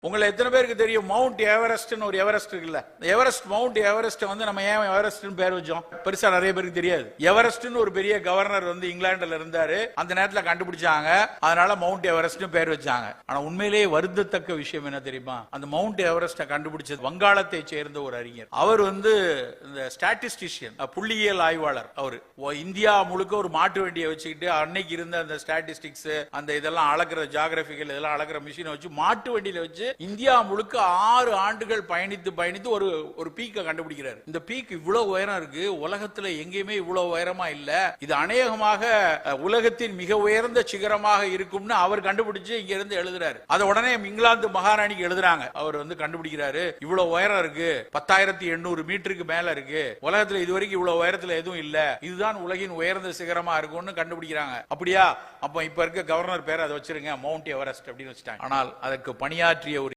உங்களை எத்தனை பேருக்கு தெரியும் மவுண்ட் எவரெஸ்ட்னு ஒரு எவரெஸ்ட் இருக்குல்ல? எவரெஸ்ட் மவுண்ட் எவரெஸ்ட் வந்து நம்ம ஏன் எவரெஸ்ட்னு பேர் வச்சோம்? பெருசா நிறைய பேருக்கு தெரியாது. எவரெஸ்ட்னு ஒரு பெரிய கவர்னர் வந்து இங்கிலாந்துல இருந்தாரு, அந்த நேரத்துல கண்டுபிடிச்சாங்க, அதனால மவுண்ட் எவரெஸ்ட்னு பேர் வச்சாங்க. ஆனா உண்மையிலேயே வருந்தத்தக்க விஷயம் என்ன தெரியுமா? அந்த மவுண்ட் எவரெஸ்ட கண்டுபிடிச்சது வங்காளத்தை சேர்ந்த ஒரு அறிஞர். அவர் வந்து இந்த ஸ்டாட்டிஸ்டிஷியன், புள்ளியியல் ஆய்வாளர். அவரு இந்தியா முழுக்க ஒரு மாட்டு வண்டியை வச்சுக்கிட்டு அன்னைக்கு இருந்த அந்த ஸ்டாட்டிஸ்டிக்ஸ் அந்த இதெல்லாம் அளக்குற ஜியோகிராபிக்கல் இதெல்லாம் அளக்குற மிஷினை வச்சு மாட்டு வண்டியில வச்சு இந்தியா முழுக்க 6 ஆண்டுகள் பயணித்து ஒரு பீக்கை கண்டுபிடிக்கிறார். இந்த பீக் இவ்வளவு உயரம் இருக்கு, உலகத்துல எங்கேயுமே இவ்வளவு உயரமா இல்ல, இது அநேகமாக உலகத்தின் மிக உயர்ந்த சிகரமாக இருக்கும்னு அவர் கண்டுபிடிச்சு இங்க இருந்து எழுதுறாரு. அத உடனே இங்கிலாந்து மகாராணிக்கு எழுதுறாங்க. அவர் வந்து கண்டுபிடிக்கிறாரு, இவ்வளவு உயரம் இருக்கு, 10,800 மீட்டருக்கு மேல இருக்கு, உலகத்துல இதுவரைக்கும் இவ்வளவு உயரத்துல எதுவும் இல்ல, இதுதான் உலகின் உயர்ந்த சிகரமா இருக்கும்னு கண்டுபிடிக்கிறாங்க. அப்படியா? அப்ப இப்ப இருக்க கவர்னர் பேர் அதை வச்சிருங்க, மவுண்ட் எவரெஸ்ட் அப்படின்னு வச்சுட்டாங்க. ஆனால் அதற்கு பணியாற்றிய